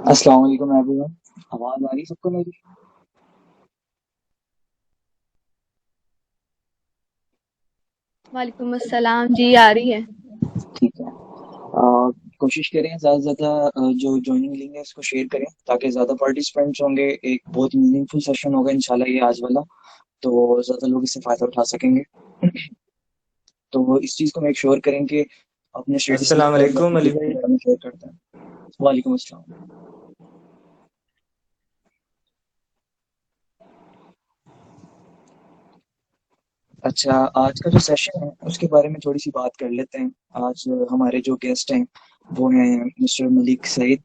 السلام علیکم every one. آواز آ رہی سب کو میری؟ وعلیکم السلام جی، آ رہی ہے. ٹھیک ہے. کوشش کریں زیادہ سے زیادہ جو جوائننگ لنک ہے اس کو شیئر کریں تاکہ زیادہ پارٹیسپینٹس ہوں گے. ایک بہت میننگ فل سیشن ہوگا انشاءاللہ یہ آج والا، تو زیادہ لوگ اس سے فائدہ اٹھا سکیں گے. تو اس چیز کو میک شیور کریں کہ اپنے اسٹیٹس السلام علیکم علی بھائی. میں شیئر کرتے ہیں. وعلیکم السلام. اچھا، آج کا جو سیشن ہے اس کے بارے میں تھوڑی سی بات کر لیتے ہیں. آج ہمارے جو گیسٹ ہیں وہ ہیں مسٹر ملک سعید،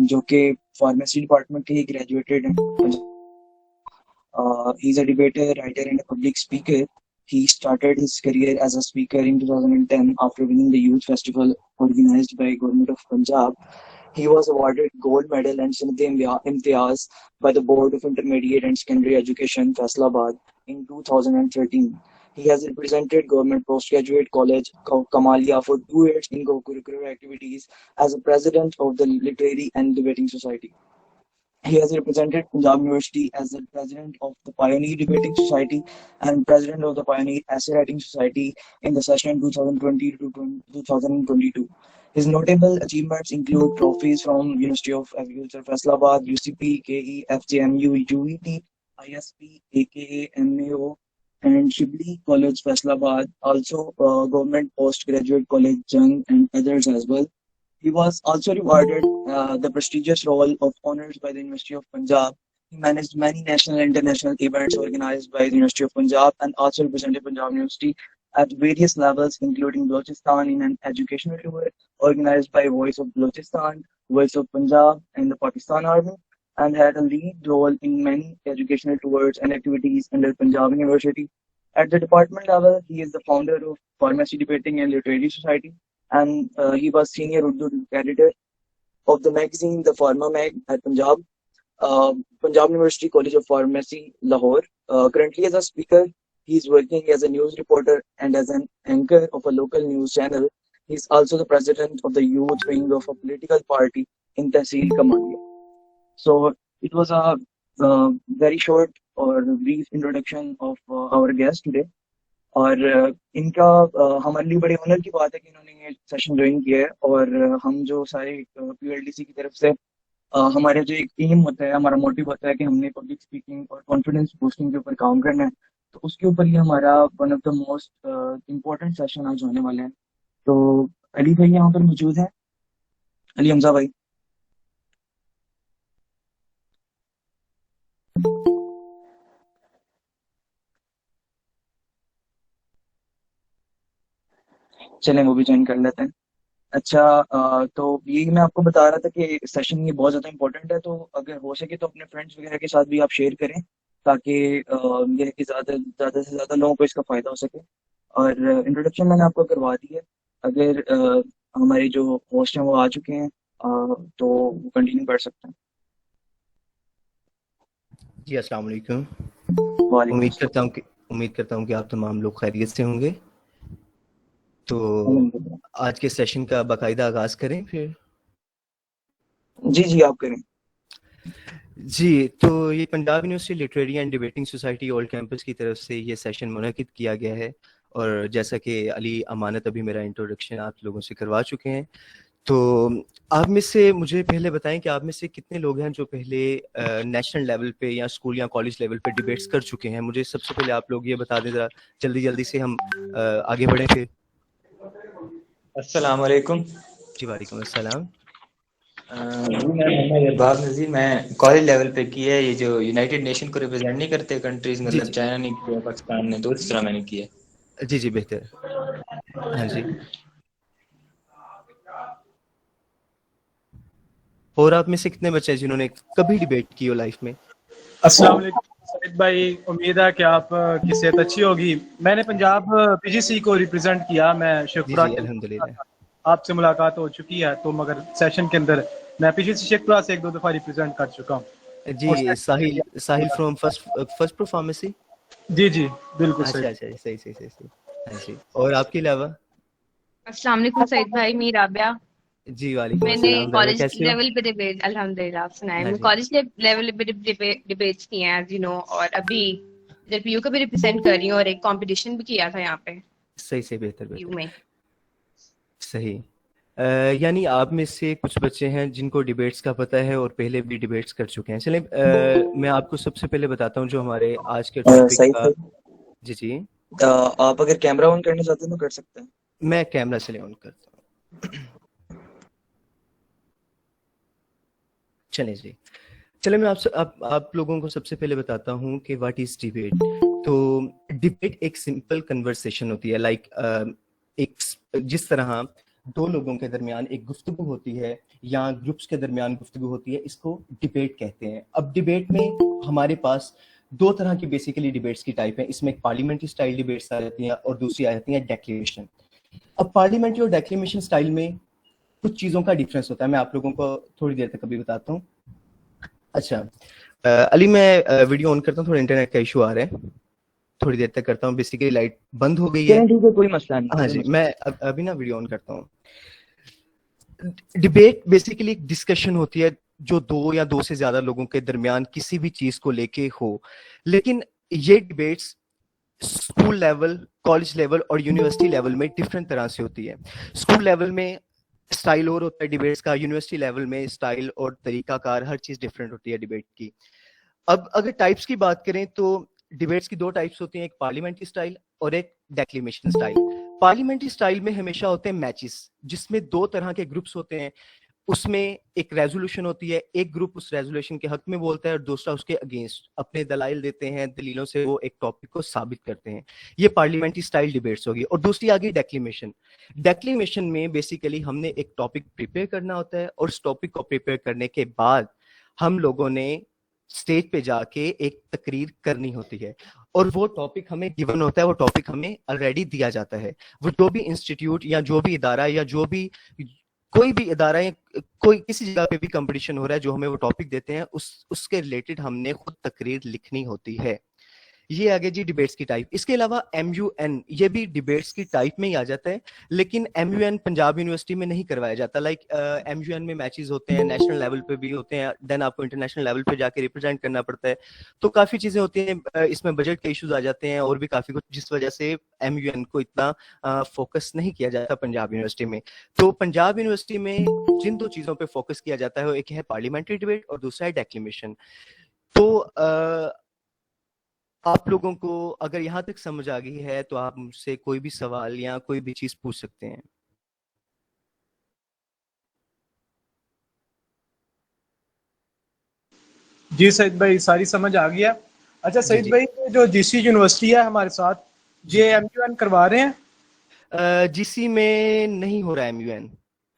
جو کہ فارمیسی ڈپارٹمنٹ کے ہی گریجویٹڈ ہیں. He's a debater, writer, and a public speaker. He started his career as a speaker in 2010 after winning the Youth Festival organized by Government of Punjab. He was awarded Gold Medal and Sanat Imtiaz by the Board of Intermediate and Secondary Education, Faisalabad, in 2013. He has represented Government Postgraduate College, Kamalia, for 2 years in co-curricular activities as a president of the Literary and Debating Society. He has represented Punjab University as the president of the Pioneer Debating Society and president of the Pioneer Essay Writing Society in the session 2020 to 2022. His notable achievements include trophies from University of Agriculture, Faisalabad, UCP, KE, FJMU, UET, ISP, AKA, MAO, and Shibli College, Faisalabad, also Government Postgraduate College, Jung, and others as well. He was also rewarded the prestigious role of honors by the University of Punjab. He managed many national and international events organized by the University of Punjab and also represented Punjab University at various levels, including Balochistan in an educational tour organized by Voice of Balochistan, Voice of Punjab, and the Pakistan Army, and had a lead role in many educational tours and activities under Punjab University. At the department level, he is the founder of Pharmacy Debating and Literary Society, and he was senior Urdu editor of the magazine The Pharma Mag at Punjab University College of Pharmacy, Lahore. Currently, as a speaker, he is working as a news reporter and as an anchor of a local news channel. He is also the president of the youth wing of a political party in Tehsil Kamalia. So it was a very short or brief introduction of our guest today. اور ان کا ہمارے لیے بڑے owner کی بات ہے کہ انہوں نے یہ سیشن جوائن کیا ہے. اور ہم جو سارے پی ایل ڈی سی کی طرف سے ہمارے جو ایک ایم ہوتا ہے، ہمارا موٹو ہوتا ہے کہ ہم نے پبلک اسپیکنگ اور کانفیڈنس بوسٹنگ کے اوپر کام کرنا ہے، تو اس کے اوپر یہ ہمارا one of the most important session آج ہونے والے ہیں. تو علی بھائی یہاں پر موجود ہیں، علی حمزہ بھائی. چلیں وہ بھی جوائن کر لیتے ہیں. اچھا، تو یہی میں آپ کو بتا رہا تھا کہ سیشن یہ بہت زیادہ امپورٹنٹ ہے، تو اگر ہو سکے تو اپنے فرینڈس وغیرہ کے ساتھ بھی آپ شیئر کریں تاکہ یہ کہ زیادہ سے زیادہ لوگوں کو اس کا فائدہ ہو سکے. اور انٹروڈکشن میں نے آپ کو کروا دی ہے. اگر ہمارے جو ہوسٹ ہیں وہ آ چکے ہیں تو وہ کنٹینیو کر سکتے ہیں. جی السلام علیکم. وعلیکم امید کرتا ہوں کہ آپ تمام لوگ خیریت سے ہوں گے. تو آج کے سیشن کا باقاعدہ آغاز کریں پھر. جی آپ کریں. جی، تو یہ Punjab university literary and debating society old campus کی طرف سے یہ سیشن منعقد کیا گیا ہے. اور جیسا کہ علی امانت ابھی میرا انٹروڈکشن آپ لوگوں سے کروا چکے ہیں، تو آپ میں سے مجھے پہلے بتائیں کہ آپ میں سے کتنے لوگ ہیں جو پہلے نیشنل لیول پہ یا اسکول یا کالج لیول پہ ڈیبیٹس کر چکے ہیں. مجھے سب سے پہلے آپ لوگ یہ بتا دیں ذرا جلدی سے ہم آگے بڑھیں پھر. السلام علیکم. جی وعلیکم السلام. جی میں محمد ارباب نذیر، میں کالج لیول پہ کی ہے. یہ جو یونائٹڈ نیشن کو ریپرزینٹ نہیں کرتے کنٹریز، مطلب چائنا نے کیا، پاکستان نے، تو اس طرح میں نے کیا. جی بہتر. ہاں جی. اور آپ میں سے کتنے بچے ہیں جنہوں نے کبھی ڈیبیٹ کی ہو لائف میں؟ السلام علیکم سعید بھائی، امید ہے کہ آپ کی صحت اچھی ہوگی. میں نے پنجاب پی جی سی کو ریپرزینٹ کیا. میں شیخپورہ جی الحمدللہ. آپ سے ملاقات ہو چکی ہے، تو مگر سیشن کے اندر میں پی جی سی شیخپورہ سے 1-2 دفعہ ریپرزینٹ کر چکا ہوں. جی ساحل فرام فرسٹ پرفارمیسی. جی بالکل اچھا صحیح. ہاں جی. اور آپ کے علاوہ؟ السلام علیکم سعید بھائی، می رابعہ. جی وعلیکم मैंने السلام ظاہرہ कॉलेज کیسے ہو؟ लेवल पे डिबेट अल्हम्दुलिल्लाह आप सुनाए ہاں मैं جی कॉलेज लेवल पे डिबेट्स किए हैं यू नो और अभी इधर पीयू को भी रिप्रेजेंट कर रही हूँ और एक कंपटीशन भी किया था यहाँ पे صحیح سے بہتر पीयू بہتر में صحیح یعنی آپ میں سے کچھ بچے ہیں جن کو ڈیبیٹس کا پتہ ہے اور پہلے بھی ڈیبیٹس کر چکے ہیں. چلیں میں آپ کو سب سے پہلے بتاتا ہوں جو ہمارے آج کے ٹاپک صحیح کا. سے جی جی آپ اگر کیمرہ آن کرنا چاہتے ہیں تو کر سکتے ہیں. میں کیمرہ سے آن کرتا ہوں. چلیں جی چلیں میں آپ لوگوں کو سب سے پہلے بتاتا ہوں کہ واٹ از ڈیبیٹ. تو ڈیبیٹ ایک سمپل کنورسیشن ہوتی ہے لائک ایک جس طرح دو لوگوں کے درمیان ایک گفتگو ہوتی ہے یا گروپس کے درمیان گفتگو ہوتی ہے, اس کو ڈیبیٹ کہتے ہیں. اب ڈیبیٹ میں ہمارے پاس دو طرح کی بیسیکلی ڈیبیٹس کی ٹائپ ہیں. اس میں ایک پارلیمنٹری سٹائل ڈیبیٹس آ جاتی ہیں اور دوسری آ جاتی ہیں ڈیکلیمیشن. اب پارلیمنٹری اور ڈیکلیمیشن سٹائل میں کچھ چیزوں کا ڈفرینس ہوتا ہے, میں آپ لوگوں کو تھوڑی دیر تک ابھی بتاتا ہوں. اچھا علی میں ویڈیو آن کرتا ہوں, تھوڑا انٹرنیٹ کا ایشو آ رہا ہے, تھوڑی دیر تک کرتا ہوں. بیسیکلی لائٹ بند ہو گئی ہے. ٹھیک ہے کوئی مسئلہ نہیں. ہاں جی میں ابھی نا ویڈیو آن کرتا ہوں. ڈیبیٹ بیسیکلی ایک ڈسکشن ہوتی ہے جو دو یا دو سے زیادہ لوگوں کے درمیان کسی بھی چیز کو لے کے ہو, لیکن یہ debates school level, college level اور یونیورسٹی لیول میں ڈفرینٹ طرح سے ہوتی ہے. اسکول لیول میں اسٹائل اور ہوتا ہے ڈیبیٹس کا, یونیورسٹی لیول میں اسٹائل اور طریقہ کار ہر چیز ڈفرینٹ ہوتی ہے ڈیبیٹ کی. اب اگر ٹائپس کی بات کریں تو ڈیبیٹس کی دو ٹائپس ہوتی ہیں, ایک پارلیمنٹری اسٹائل اور ایک ڈیکلیمیشن اسٹائل. پارلیمنٹری اسٹائل میں ہمیشہ ہوتے ہیں میچز جس میں دو طرح کے گروپس ہوتے ہیں. اس میں ایک ریزولوشن ہوتی ہے, ایک گروپ اس ریزولوشن کے حق میں بولتا ہے اور دوسرا اس کے اگینسٹ اپنے دلائل دیتے ہیں, دلیلوں سے وہ ایک ٹاپک کو ثابت کرتے ہیں. یہ پارلیمنٹری اسٹائل ڈیبیٹس ہوگی. اور دوسری آگئی ڈیکلیمیشن. ڈیکلیمیشن میں بیسیکلی ہم نے ایک ٹاپک پریپیئر کرنا ہوتا ہے اور اس ٹاپک کو پریپیئر کرنے کے بعد ہم لوگوں نے اسٹیج پہ جا کے ایک تقریر کرنی ہوتی ہے اور وہ ٹاپک ہمیں گیون ہوتا ہے, وہ ٹاپک ہمیں آلریڈی دیا جاتا ہے. وہ جو بھی انسٹیٹیوٹ یا جو بھی ادارہ یا جو بھی کوئی بھی ادارہ یا کوئی کسی جگہ پہ بھی کمپٹیشن ہو رہا ہے جو ہمیں وہ ٹاپک دیتے ہیں اس کے ریلیٹڈ ہم نے خود تقریر لکھنی ہوتی ہے. یہ آگے جی ڈیبیٹس کی ٹائپ. اس کے علاوہ ایم یو این یہ بھی ڈیبیٹس کی ٹائپ میں ہی آ جاتا ہے, لیکن M U N Punjab university میں نہیں کروایا جاتا. لائک ایم یو این میں میچز ہوتے ہیں, نیشنل لیول پہ بھی ہوتے ہیں, دین آپ کو انٹرنیشنل لیول پہ جا کے ریپرزینٹ کرنا پڑتا ہے, تو کافی چیزیں ہوتی ہیں. اس میں بجٹ کے ایشوز آ جاتے ہیں اور بھی کافی کچھ, جس وجہ سے ایم یو این کو اتنا فوکس نہیں کیا جاتا پنجاب یونیورسٹی میں. تو پنجاب یونیورسٹی میں جن دو چیزوں پہ فوکس کیا جاتا ہے وہ ایک ہے پارلیمنٹری ڈیبیٹ اور دوسرا ہے ڈیکلیمیشن. تو آپ لوگوں کو اگر یہاں تک سمجھ آ گئی ہے تو آپ مجھ سے کوئی بھی سوال یا کوئی بھی چیز پوچھ سکتے ہیں. جی سعید بھائی ساری سمجھ آ گیا. اچھا جی سعید جی بھائی جو جی سی یونیورسٹی ہے ہمارے ساتھ, یہ ایم یو این کروا رہے ہیں؟ جی سی میں نہیں ہو رہا ایم یو این,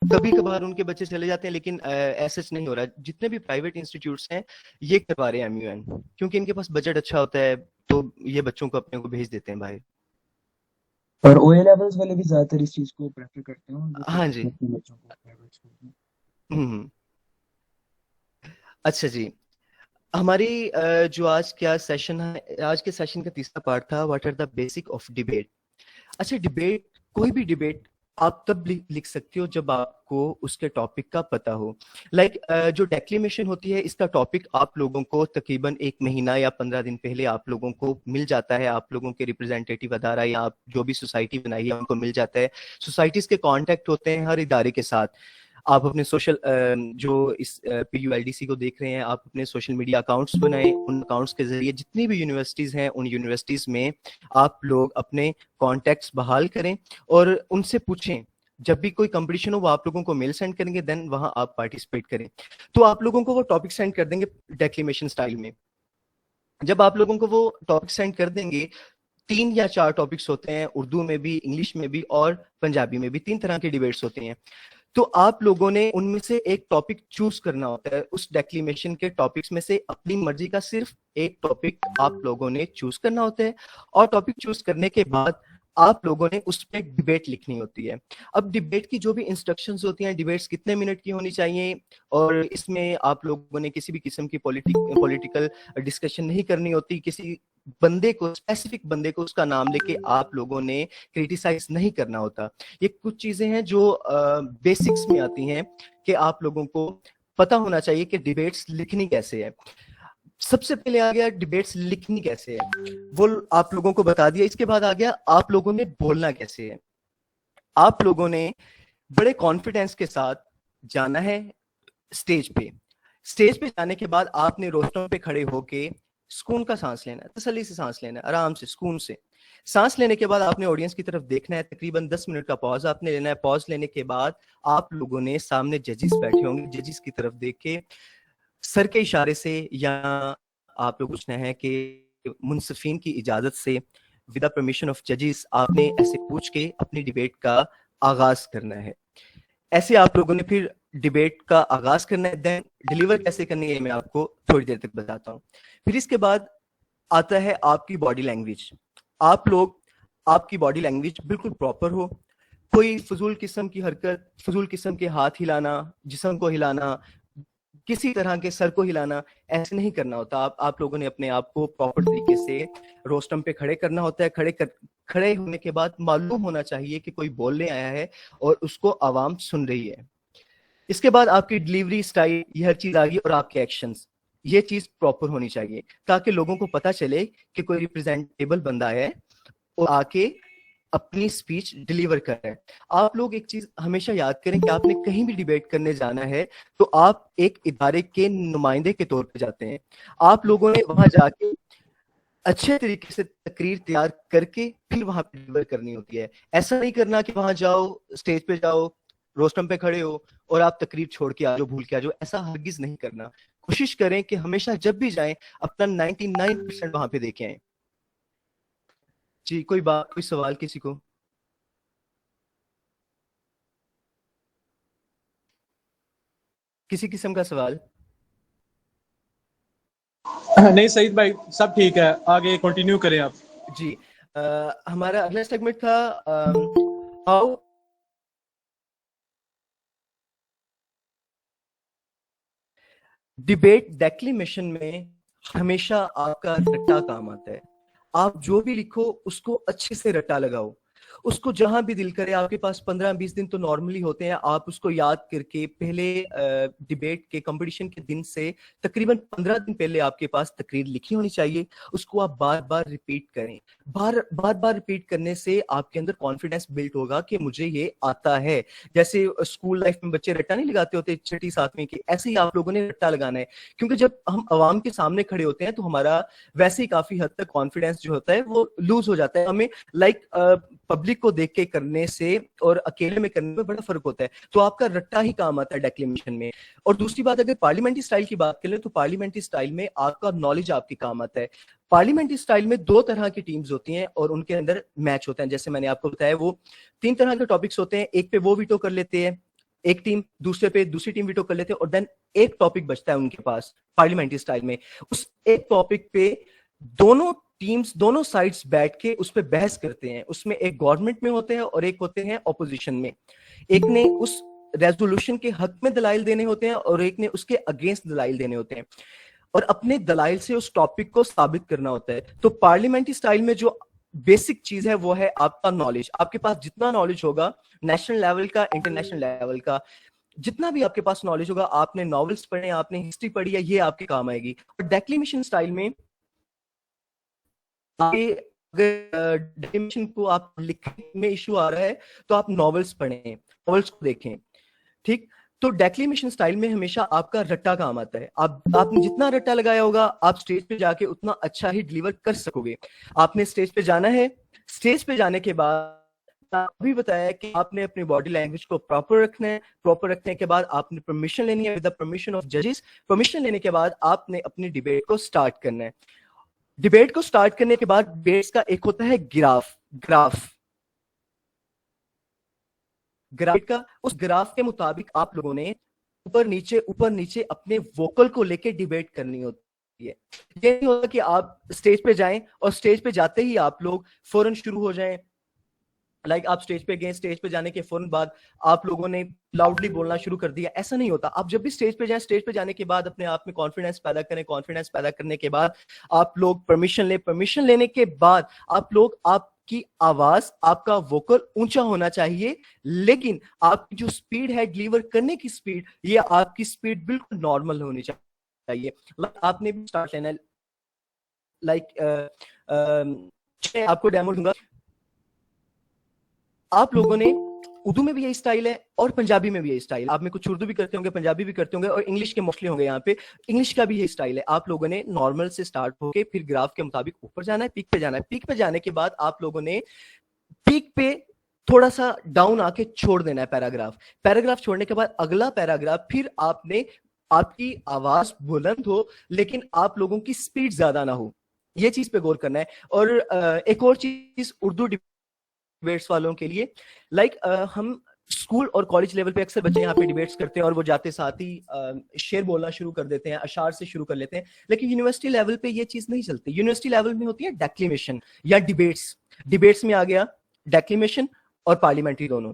کبھی کبھار ان کے بچے چلے جاتے ہیں لیکن ایسا نہیں ہو رہا. جتنے بھی پرائیویٹ انسٹیٹیوٹس ہیں یہ کروا رہے ہیں ایم یو این, کیونکہ ان کے پاس بجٹ اچھا ہوتا ہے تو یہ بچوں کو اپنے کو بھیج دیتے ہیں باہر. اور او اے لیولز والے بھی زیادہ تر اس چیز کو پریفر کرتے ہیں. ہاں جی اچھا جی ہماری جو آج کیا سیشن ہے, آج کے سیشن کا تیسرا پارٹ تھا what are the basic of debate. اچھا ڈیبیٹ, کوئی بھی ڈیبیٹ آپ تب لکھ سکتے ہو جب آپ کو اس کے ٹاپک کا پتہ ہو. لائک جو ڈیکلیمیشن ہوتی ہے اس کا ٹاپک آپ لوگوں کو تقریباً 1 مہینہ یا 15 دن پہلے آپ لوگوں کو مل جاتا ہے. آپ لوگوں کے ریپرزینٹیٹیو ادارہ یا آپ جو بھی سوسائٹی بنائی ہے ان کو مل جاتا ہے. سوسائٹیز کے کانٹیکٹ ہوتے ہیں ہر ادارے کے ساتھ. آپ اپنے سوشل جو اس P U L D C کو دیکھ رہے ہیں, آپ اپنے سوشل میڈیا اکاؤنٹس بنائیں. ان اکاؤنٹس کے ذریعے جتنی بھی یونیورسٹیز ہیں ان یونیورسٹیز میں آپ لوگ اپنے کانٹیکٹس بحال کریں اور ان سے پوچھیں. جب بھی کوئی کمپٹیشن ہو وہ آپ لوگوں کو میل سینڈ کریں گے, دین وہاں آپ پارٹیسپیٹ کریں. تو آپ لوگوں کو وہ ٹاپک سینڈ کر دیں گے ڈیکلیمیشن سٹائل میں. جب آپ لوگوں کو وہ ٹاپک سینڈ کر دیں گے, 3 یا 4 ٹاپکس ہوتے ہیں, اردو میں بھی, انگلش میں بھی اور پنجابی میں بھی, 3 طرح کے ڈیبیٹس ہوتے ہیں. تو آپ لوگوں نے ان میں سے ایک ٹاپک چوز کرنا ہوتا ہے. اس ڈیکلیمیشن کے ٹاپکس میں سے اپنی مرضی کا صرف ایک ٹاپک آپ لوگوں نے چوز کرنا ہوتا ہے, اور ٹاپک چوز کرنے کے بعد آپ لوگوں نے اس پہ ڈیبیٹ لکھنی ہوتی ہے. اب ڈیبیٹ کی جو بھی انسٹرکشنز ہوتی ہیں, ڈیبیٹس کتنے منٹ کی ہونی چاہیے, اور اس میں آپ لوگوں نے کسی بھی قسم کی پولیٹیکل ڈسکشن نہیں کرنی ہوتی, کسی बंदे को, स्पेसिफिक बंदे को उसका नाम लेके आप लोगों ने क्रिटिसाइज नहीं करना होता। ये कुछ चीजें हैं जो बेसिक्स में आती हैं कि आप लोगों को पता होना चाहिए कि डिबेट्स लिखनी कैसे है। सबसे पहले आ गया डिबेट्स लिखनी कैसे है, वो आप लोगों को बता दिया। इसके बाद आ गया आप लोगों ने बोलना कैसे है। आप लोगों ने बड़े कॉन्फिडेंस के साथ जाना है स्टेज पे। स्टेज पे जाने के बाद आपने रोस्टरों पे खड़े होके सुकून का सांस लेना है, तसल्ली से सांस लेना है, आराम से सुकून से सांस लेने के बाद आपने ऑडियंस की तरफ देखना है। तकरीबन 10 मिनट का पॉज आपने लेना है। पॉज लेने के बाद आप लोगों ने सामने जजेस बैठे होंगे, जजेस की तरफ देख के सर के इशारे से या आप लोग पूछना है कि मुंसफिन की इजाजत से विद द परमिशन ऑफ जजेस आपने ऐसे पूछ के अपनी डिबेट का आगाज करना है। ऐसे आप लोगों ने फिर डिबेट का आगाज करना है। देन डिलीवर कैसे करनी है मैं आपको थोड़ी देर तक बताता हूँ। फिर इसके बाद आता है आपकी बॉडी लैंग्वेज। आप लोग, आपकी बॉडी लैंग्वेज बिल्कुल प्रॉपर हो, कोई फजूल किस्म की हरकत, फजूल किस्म के हाथ हिलाना, जिस्म को हिलाना, किसी तरह के सर को हिलाना, ऐसे नहीं करना होता। आप लोगों ने अपने आप को प्रॉपर तरीके से रोस्टम पे खड़े करना होता है। खड़े होने के बाद मालूम होना चाहिए कि कोई बोलने आया है और उसको आवाम सुन रही है। इसके बाद आपकी डिलीवरी स्टाइल, ये हर चीज आ गई, और आपके एक्शंस, ये चीज प्रॉपर होनी चाहिए ताकि लोगों को पता चले कि कोई रिप्रेजेंटेबल बंदा है और आके अपनी स्पीच डिलीवर कर रहा है। आप लोग एक चीज हमेशा याद करें कि आपने कहीं भी डिबेट करने जाना है तो आप एक इदारे के नुमाइंदे के तौर पे जाते हैं। आप लोगों ने वहां जाके अच्छे तरीके से तकरीर तैयार करके फिर वहां पे डिलीवर करनी होती है। ऐसा नहीं करना कि वहां जाओ, स्टेज पे जाओ, रोस्टम पे खड़े हो और आप तकरीर छोड़ के आ जाओ, भूल के आ जाओ। ऐसा हरगिज नहीं करना। कोशिश करें कि हमेशा जब भी जाएं अपना 99% वहां पे देके आए। जी, कोई बात, कोई सवाल किसी को? किसी किस्म का सवाल? नहीं सईद भाई, सब ठीक है, आगे कंटिन्यू करें आप। जी, हमारा अगला सेगमेंट था हाउ डिबेट डेक्लेमेशन में हमेशा आपका रट्टा काम आता है। आप जो भी लिखो उसको अच्छे से रट्टा लगाओ, उसको जहां भी दिल करे। आपके पास 15-20 दिन तो नॉर्मली होते हैं, आप उसको याद करके पहले डिबेट के कंपटीशन के दिन से तकरीबन 15 दिन पहले आपके पास तकरीर लिखी होनी चाहिए। उसको आप बार बार रिपीट करें। बार बार रिपीट करने से आपके अंदर कॉन्फिडेंस बिल्ड होगा कि मुझे ये आता है। जैसे स्कूल लाइफ में बच्चे रट्टा नहीं लगाते होते 6वीं 7वीं के, ऐसे ही आप लोगों ने रट्टा लगाना है। क्योंकि जब हम अवाम के सामने खड़े होते हैं तो हमारा वैसे ही काफी हद तक कॉन्फिडेंस जो होता है वो लूज हो जाता है। हमें पब्लिक को देख के करने से और अकेले में करने में बड़ा फर्क होता है। तो आपका रट्टा ही काम आता है डेक्लेमेशन में। और दूसरी बात, अगर पार्लियामेंट्री स्टाइल की बात करें तो पार्लियामेंट्री स्टाइल में आपका नॉलेज आपके काम आता है। पार्लियामेंट्री स्टाइल में 2 तरह की टीम्स होती हैं और उनके अंदर मैच होता है। जैसे मैंने आपको बताया, वो 3 तरह के टॉपिक्स होते हैं। एक पे वो वीटो कर लेते हैं एक टीम, दूसरे पे दूसरी टीम वीटो कर लेते हैं, और देन एक टॉपिक बचता है उनके पास पार्लियामेंट्री स्टाइल में। उस एक टॉपिक पे दोनों टीम्स, दोनों साइड्स बैठ के उस पर बहस करते हैं। उसमें एक गवर्नमेंट में होते हैं और एक होते हैं ऑपोजिशन में। एक ने उस रेजोल्यूशन के हक में दलाइल देने होते हैं और एक ने उसके अगेंस्ट दलाइल देने होते हैं, और अपने दलाइल से उस टॉपिक को साबित करना होता है। तो पार्लियामेंट्री स्टाइल में जो बेसिक चीज है वो है आपका नॉलेज। आपके पास जितना नॉलेज होगा, नेशनल लेवल का, इंटरनेशनल लेवल का, जितना भी आपके पास नॉलेज होगा, आपने नॉवेल्स पढ़े, आपने हिस्ट्री पढ़ी है, ये आपके काम आएगी। और डेक्लेमेशन स्टाइल में अगर डेक्लेमेशन को आप लिखने में इशू आ रहा है तो आप नॉवेल्स पढ़ें, नॉवेल्स को देखें, ठीक। तो डेक्लेमेशन स्टाइल में हमेशा आपका रट्टा काम आता है। आपने जितना रट्टा लगाया होगा, आप स्टेज पे जाके उतना अच्छा ही डिलीवर कर सकोगे। आपने स्टेज पे जाना है। स्टेज पे जाने के बाद अभी बताया कि आपने अपनी बॉडी लैंग्वेज को प्रॉपर रखना है। प्रॉपर रखने के बाद आपने परमिशन लेनी है विद द परमिशन ऑफ जजेस। परमिशन लेने के बाद आपने अपनी डिबेट को स्टार्ट करना है। डिबेट को स्टार्ट करने के बाद डिबेट्स का एक होता है ग्राफ का। उस ग्राफ के मुताबिक आप लोगों ने ऊपर नीचे अपने वोकल को लेके डिबेट करनी होती है। ये नहीं होता कि आप स्टेज पे जाएं और स्टेज पे जाते ही आप लोग फौरन शुरू हो जाएं लाइक आप स्टेज पे गए, स्टेज पे जाने के फौरन बाद आप लोगों ने लाउडली बोलना शुरू कर दिया, ऐसा नहीं होता. आप जब भी स्टेज पे जाएं, स्टेज पे जाने के बाद अपने आप में कॉन्फिडेंस पैदा करें. कॉन्फिडेंस पैदा करने के बाद आप लोग परमिशन लें. परमिशन लेने के बाद आप लोग आपकी आवाज, आपका वोकल ऊंचा होना चाहिए, लेकिन आपकी जो स्पीड है डिलीवर करने की स्पीड, ये आपकी स्पीड बिल्कुल नॉर्मल होनी चाहिए. आपने भी स्टार्ट लेना है. आपको डेमो दूंगा. आप लोगों ने उर्दू में भी यही स्टाइल है और पंजाबी में भी यही स्टाइल. आप में कुछ उर्दू भी करते होंगे, पंजाबी भी करते होंगे और इंग्लिश के मोस्टली होंगे. यहाँ पे इंग्लिश का भी यही स्टाइल है. आप लोगों ने नॉर्मल से स्टार्ट होके फिर ग्राफ के मुताबिक ऊपर जाना है, पीक पे जाना है. पीक पे जाने के बाद आप लोगों ने पीक पे थोड़ा सा डाउन आके छोड़ देना है पैराग्राफ. पैराग्राफ छोड़ने के बाद अगला पैराग्राफ फिर आपने, आपकी आवाज बुलंद हो लेकिन आप लोगों की स्पीड ज्यादा ना हो, ये चीज पे गौर करना है. और एक और चीज उर्दू डिबेट्स वालों के लिए, हम स्कूल और कॉलेज लेवल पे अक्सर बच्चे यहाँ पे डिबेट्स करते हैं और वो जाते साथ ही शेर बोलना शुरू कर देते हैं, अशार से शुरू कर लेते हैं. लेकिन यूनिवर्सिटी लेवल पे ये चीज नहीं चलती. यूनिवर्सिटी लेवल में होती है डेक्लेमेशन या डिबेट्स. डिबेट्स में आ गया डेक्लेमेशन और पार्लियामेंट्री दोनों.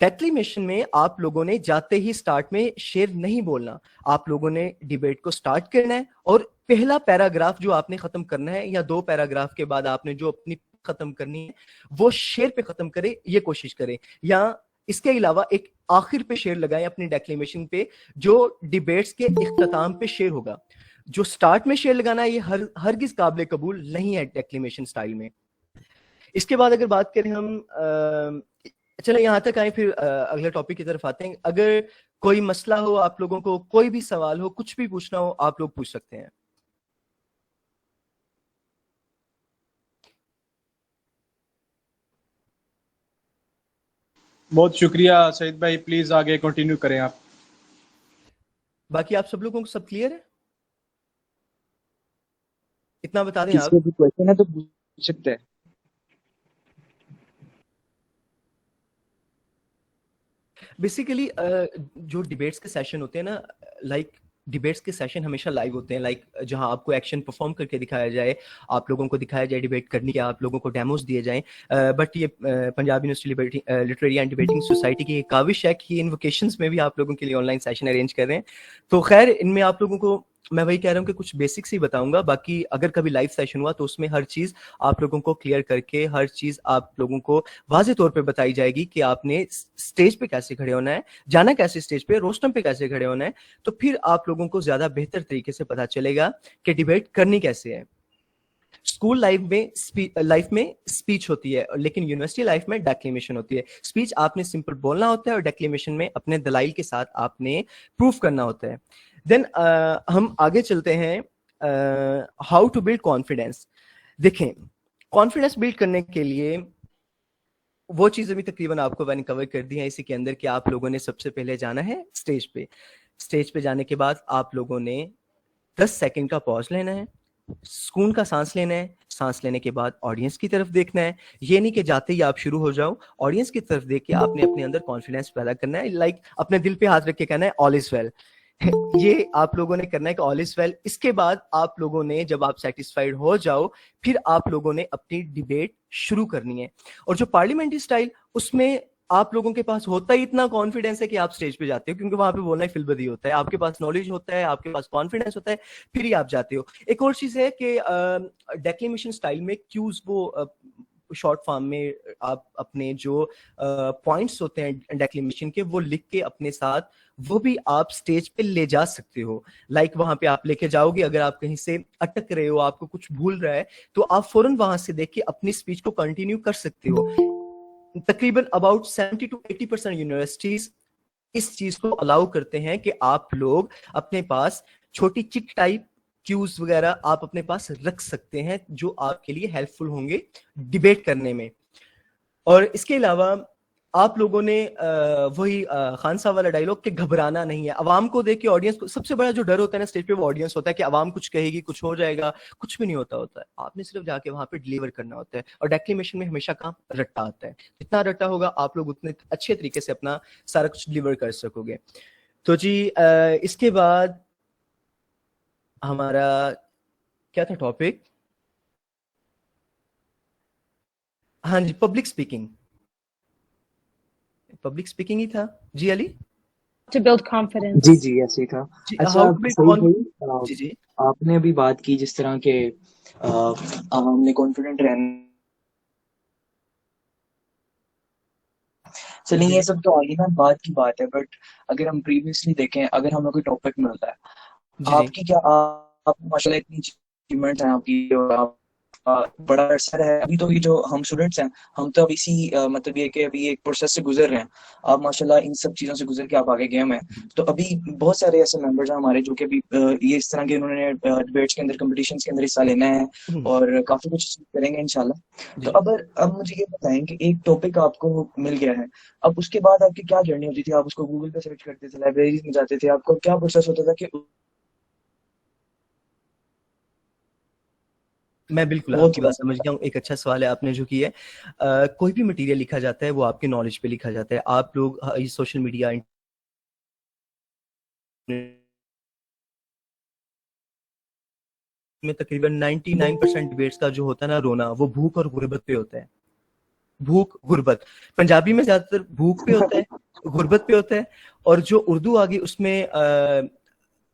डेक्लेमेशन में आप लोगों ने जाते ही स्टार्ट में शेर नहीं बोलना. आप लोगों ने डिबेट को स्टार्ट करना है और पहला पैराग्राफ जो आपने खत्म करना है या 2 पैराग्राफ के बाद आपने जो अपनी खत्म करनी है वो शेर पे खत्म करे, ये कोशिश करें. या इसके अलावा एक आखिर पे शेर लगाएं अपनी डेक्लेमेशन पे, जो डिबेट्स के इख्तिताम पे शेर होगा. जो स्टार्ट में शेर लगाना है ये हरगिज काबिल कबूल नहीं है डेक्लेमेशन स्टाइल में. इसके बाद अगर बात करें हम, चलो यहाँ तक आए, फिर अगले टॉपिक की तरफ आते हैं. अगर कोई मसला हो, आप लोगों को कोई भी सवाल हो, कुछ भी पूछना हो, आप लोग पूछ सकते हैं. बहुत शुक्रिया सईद भाई, प्लीज आगे कंटिन्यू करें आप. बाकी आप सब लोगों को सब क्लियर है? इतना बता दें आप. किसी को भी क्वेश्चन है तो पूछ सकते हैं. बेसिकली जो डिबेट्स के सेशन होते हैं ना, डिबेट्स के सेशन हमेशा लाइव होते हैं, जहां आपको एक्शन परफॉर्म करके दिखाया जाए, आप लोगों को दिखाया जाए डिबेट करने के, आप लोगों को डेमोस दिए जाएं. बट ये Punjab university literary and debating society की एक काविश है कि इन वेकेशंस में भी आप लोगों के लिए ऑनलाइन सेशन अरेंज कर रहे हैं. तो खैर, इनमें आप लोगों को मैं वही कह रहा हूँ कि कुछ बेसिक्स ही बताऊंगा. बाकी अगर कभी लाइव सेशन हुआ तो उसमें हर चीज आप लोगों को क्लियर करके, हर चीज आप लोगों को वाज़े तौर पे बताई जाएगी कि आपने स्टेज पे कैसे खड़े होना है, जाना कैसे स्टेज पे, रोस्टम पे कैसे खड़े होना है. तो फिर आप लोगों को ज्यादा बेहतर तरीके से पता चलेगा कि डिबेट करनी कैसे है. स्कूल लाइफ में स्पीच होती है, लेकिन यूनिवर्सिटी लाइफ में डेक्लेमेशन होती है. स्पीच आपने सिंपल बोलना होता है और डेक्लेमेशन में अपने दलाइल के साथ आपने प्रूफ करना होता है. देन हम आगे चलते हैं, हाउ टू बिल्ड कॉन्फिडेंस. देखें, कॉन्फिडेंस बिल्ड करने के लिए वो चीज़ अभी तकरीबन आपको मैंने कवर कर दी है इसी के अंदर कि आप लोगों ने सबसे पहले जाना है स्टेज पे. स्टेज पे जाने के बाद आप लोगों ने 10 सेकंड का पॉज लेना है, सुकून का सांस लेना है. सांस लेने के बाद ऑडियंस की तरफ देखना है. ये नहीं कि जाते ही आप शुरू हो जाओ, ऑडियंस की तरफ देख के आपने अपने अंदर कॉन्फिडेंस पैदा करना है. अपने दिल पे हाथ रख के कहना है ऑल इज वेल. ये आप लोगों ने करना है कि ऑल इज वेल. इसके बाद आप लोगों ने, जब आप सेटिस्फाइड हो जाओ, फिर आप लोगों ने अपनी डिबेट शुरू करनी है. और जो पार्लियामेंट्री स्टाइल, उसमें आप लोगों के पास होता ही इतना कॉन्फिडेंस है कि आप स्टेज पे जाते हो, क्योंकि वहां पे बोलना ही फिलबदी होता है. आपके पास नॉलेज होता है, आपके पास कॉन्फिडेंस होता है, फिर ही आप जाते हो. एक और चीज है कि डेक्लेमेशन स्टाइल में क्यूज, वो शॉर्ट फॉर्म में आप अपने जो पॉइंट्स होते हैं डेक्लेमेशन के, वो लिख के अपने साथ वो भी आप स्टेज पे ले जा सकते हो. वहां पे आप लेके जाओगे. अगर आप कहीं से अटक रहे हो, आपको कुछ भूल रहा है, तो आप फौरन वहां से देख के अपनी स्पीच को कंटिन्यू कर सकते हो. तकरीबन अबाउट 70 to 80% यूनिवर्सिटीज इस चीज को अलाउ करते हैं कि आप लोग अपने पास छोटी चिट टाइप क्यूज वगैरह आप अपने पास रख सकते हैं, जो आपके लिए हेल्पफुल होंगे डिबेट करने में. और इसके अलावा आप लोगों ने वही खान साहब वाला डायलॉग कि घबराना नहीं है. अवाम को देख के, ऑडियंस को, सबसे बड़ा जो डर होता है ना स्टेज पे, वो ऑडियंस होता है कि अवाम कुछ कहेगी, कुछ हो जाएगा. कुछ भी नहीं होता है. आपने सिर्फ जाके वहां पे डिलीवर करना होता है. और डेक्लेमेशन में हमेशा काम रट्टा आता है. जितना रट्टा होगा आप लोग उतने अच्छे तरीके से अपना सारा कुछ डिलीवर कर सकोगे. तो जी इसके बाद हमारा क्या था टॉपिक? हाँ जी, पब्लिक स्पीकिंग. पब्लिक स्पीकिंग ही था जी अली? To build confidence. जी जी ऐसे ही था. जी, अच्छा how to build सही confidence? जी भाई, जी आपने अभी बात की जिस तरह के हमने कॉन्फिडेंट रहना. चलिए ये सब तो आगे ना बात की बात है, बट अगर हम प्रीवियसली देखें, अगर हमें कोई टॉपिक मिलता है, जी जी आपकी क्या आप माशाल्लाह इतनी अचीवमेंट्स हैं आपकी, और आप बड़ा अरसा है अभी. तो ये जो हम स्टूडेंट्स हैं, हम तो अब इसी मतलब ये कि अभी एक प्रोसेस से गुजर रहे हैं. आप माशाल्लाह इन सब चीज़ों से गुजर के आप आगे गए हैं. तो अभी बहुत सारे ऐसे मेंबर्स हैं हमारे जो कि अभी ये इस तरह के उन्होंने डिबेट्स के अंदर, कॉम्पिटिशन्स के अंदर हिस्सा लेना है और काफ़ी कुछ करेंगे इंशाल्लाह. तो अब मुझे ये बताएं कि एक टॉपिक आपको मिल गया है, अब उसके बाद आपकी क्या जर्नी होती थी? आप उसको गूगल पे सर्च करते थे, लाइब्रेरीज में जाते थे, आपको क्या प्रोसेस होता था कि मैं बिल्कुल वो आपकी थोड़ा बात समझ गया हूँ. एक अच्छा सवाल है आपने जो किया है. कोई भी मटेरियल लिखा जाता है वो आपके नॉलेज पे लिखा जाता है. आप लोग सोशल मीडिया में तकरीबन 99% डिबेट्स का जो होता है ना रोना, वो भूख और गुर्बत पे होता है. भूख गुर्बत पंजाबी में ज्यादातर भूख पे होता है, गुर्बत पे होता है, और जो उर्दू आ गई उसमें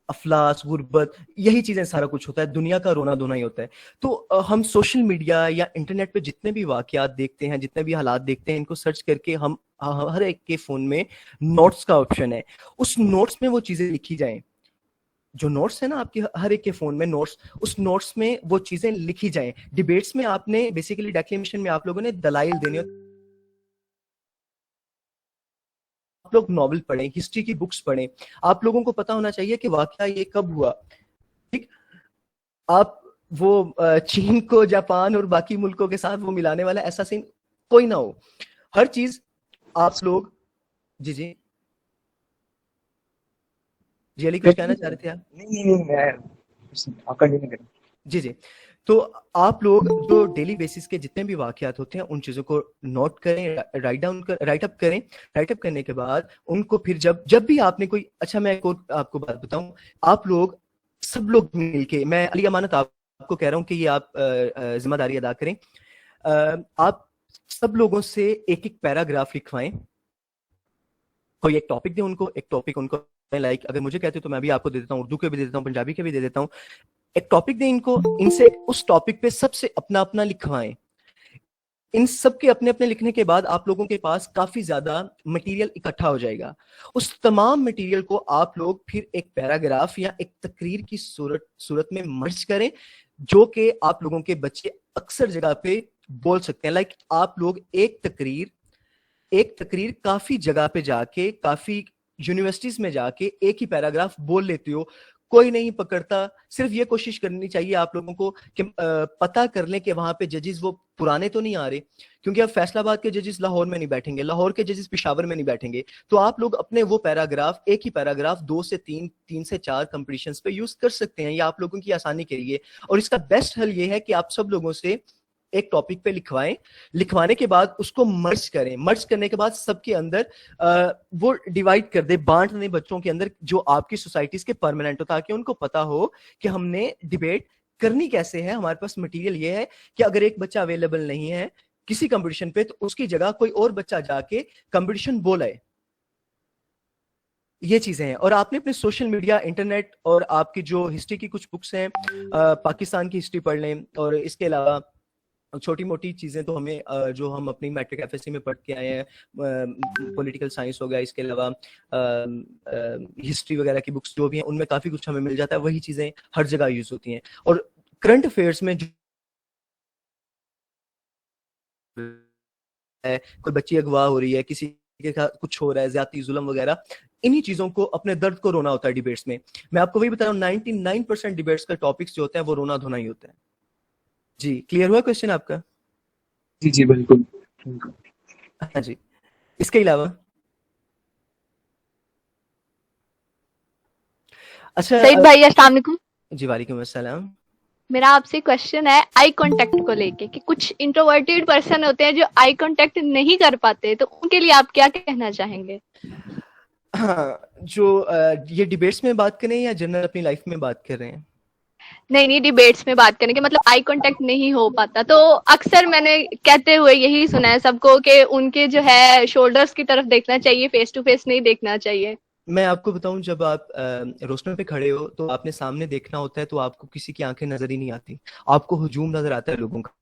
अफलास, गुर्बत, यही चीजें सारा कुछ होता है. दुनिया का रोना धोना ही होता है. तो हम सोशल मीडिया या इंटरनेट पे जितने भी वाकयात देखते हैं, जितने भी हालात देखते हैं, इनको सर्च करके हम हर एक के फोन में नोट्स का ऑप्शन है, उस नोट्स में वो चीजें लिखी जाएं. जो नोट्स है ना आपके हर एक के फोन में नोट्स, उस नोट्स में वो चीजें लिखी जाएं. डिबेट्स में आपने बेसिकली डेक्लेमेशन में आप लोगों ने दलाइल देने, आप लोग नॉवल पढ़ें, हिस्ट्री की बुक्स पढ़ें. आप लोगों को पता होना चाहिए कि वाकया ये कब हुआ. ठीक, आप वो चीन को जापान और बाकी मुल्कों के साथ वो मिलाने वाला ऐसा सीन कोई ना हो. हर चीज आप लोग जी जी जी अली कुछ कहना चाह रहे थे आप? नहीं मैं आप कंटिन्यू करें. जी जी. तो आप लोग जो डेली बेसिस के जितने भी वाकयात होते हैं उन चीजों को नोट करें, राइट अप करें. राइट अप करने के बाद उनको फिर जब भी आपने कोई, अच्छा मैं एक और आपको बात बताऊं, आप लोग सब लोग मिलके, मैं अली अमानत आपको कह रहा हूं कि ये आप जिम्मेदारी अदा करें. आप सब लोगों से एक एक पैराग्राफ लिखवाएं. कोई एक टॉपिक दे उनको, एक टॉपिक उनको, लाइक अगर मुझे कहते हो तो मैं भी आपको दे देता हूँ, उर्दू के भी दे देता हूँ, पंजाबी के भी दे देता हूँ. एक टॉपिक दें इनको, इनसे उस टॉपिक पे सबसे अपना अपना लिखवाएं. इन सब के अपने अपने लिखने के बाद आप लोगों के पास काफी ज्यादा मटेरियल इकट्ठा हो जाएगा. उस तमाम मटेरियल को आप लोग फिर एक पैराग्राफ या एक तकरीर की सूरत में मर्ज करें, जो कि आप लोगों के बच्चे अक्सर जगह पे बोल सकते हैं. लाइक आप लोग एक तकरीर काफी जगह पे जाके, काफी यूनिवर्सिटीज में जाके एक ही पैराग्राफ बोल लेते हो, कोई नहीं पकड़ता. सिर्फ ये कोशिश करनी चाहिए आप लोगों को कि पता कर लें कि वहां पे जजेस वो पुराने तो नहीं आ रहे, क्योंकि अब फैसलाबाद के जजेस लाहौर में नहीं बैठेंगे, लाहौर के जजेस पेशावर में नहीं बैठेंगे. तो आप लोग अपने वो पैराग्राफ, एक ही पैराग्राफ 2 से 3 से 4 कंपटीशंस पे यूज कर सकते हैं. ये आप लोगों की आसानी के लिए. और इसका बेस्ट हल ये है कि आप सब लोगों से एक टॉपिक पे लिखवाएं. लिखवाने के बाद उसको मर्ज करें. मर्ज करने के बाद सबके अंदर वो डिवाइड कर दे, बांट दें बच्चों के अंदर जो आपकी सोसाइटीज के परमानेंट हो, ताकि उनको पता हो कि हमने डिबेट करनी कैसे है. हमारे पास मटेरियल ये है कि अगर एक बच्चा अवेलेबल नहीं है किसी कंपटीशन पे, तो उसकी जगह कोई और बच्चा जाके कंपटीशन बोलाए. ये चीजें हैं. और आपने अपने सोशल मीडिया, इंटरनेट और आपकी जो हिस्ट्री की कुछ बुक्स हैं, पाकिस्तान की हिस्ट्री पढ़ लें. और इसके अलावा छोटी मोटी चीजें तो हमें जो हम अपनी मैट्रिक एफएससी में पढ़ के आए हैं, पॉलिटिकल साइंस हो गया, इसके अलावा हिस्ट्री वगैरह की बुक्स जो भी हैं उनमें काफी कुछ हमें मिल जाता है. वही चीजें हर जगह यूज होती हैं. और करंट अफेयर्स में कोई बच्ची अगवा हो रही है, किसी के साथ कुछ हो रहा है, ज्यादती, जुल्म वगैरह, इन्हीं चीजों को, अपने दर्द को रोना होता है डिबेट्स में. मैं आपको वही बता रहा हूँ, 99% डिबेट्स का टॉपिक्स जो होते हैं वो रोना धोना ही होता है. जी, क्लियर हुआ क्वेश्चन आपका? जी जी बिल्कुल. हाँ जी. इसके अलावा अच्छा सईद भाई अस्सलाम वालेकुम. जी वालेकुम अस्सलाम. मेरा आपसे क्वेश्चन है आई कांटेक्ट को लेके, कि कुछ इंट्रोवर्टेड पर्सन होते हैं जो आई कांटेक्ट नहीं कर पाते, तो उनके लिए आप क्या कहना चाहेंगे? हाँ, जो ये डिबेट्स में बात कर रहे हैं या जनरल अपनी लाइफ में बात कर रहे हैं? नहीं डिबेट्स में बात करने के मतलब आई कांटेक्ट नहीं हो पाता, तो अक्सर मैंने कहते हुए यही सुना है सबको कि उनके जो है शोल्डर्स की तरफ देखना चाहिए, फेस टू फेस नहीं देखना चाहिए। मैं आपको बताऊं, जब आप रोस्टर पे खड़े हो तो आपने सामने देखना होता है, तो आपको किसी की आंखें नजर ही नहीं आती, आपको हुजूम नजर आता है लोगों का।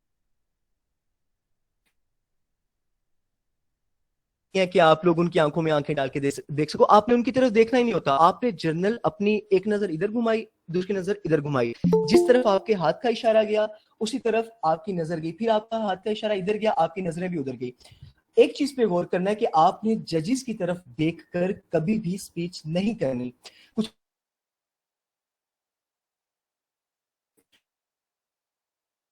है कि आप लोग उनकी आंखों में आंखें डाल के देख सको, आपने उनकी तरफ देखना ही नहीं होता। आपने जर्नल अपनी एक नजर इधर घुमाई, दूसरी नजर इधर घुमाई, जिस तरफ आपके हाथ का इशारा गया उसी तरफ आपकी नजर गई, फिर आपका हाथ का इशारा इधर गया, आपकी नजरें भी उधर गई। एक चीज पे गौर करना है कि आपने जजेस की तरफ देखकर कभी भी स्पीच नहीं करनी। कुछ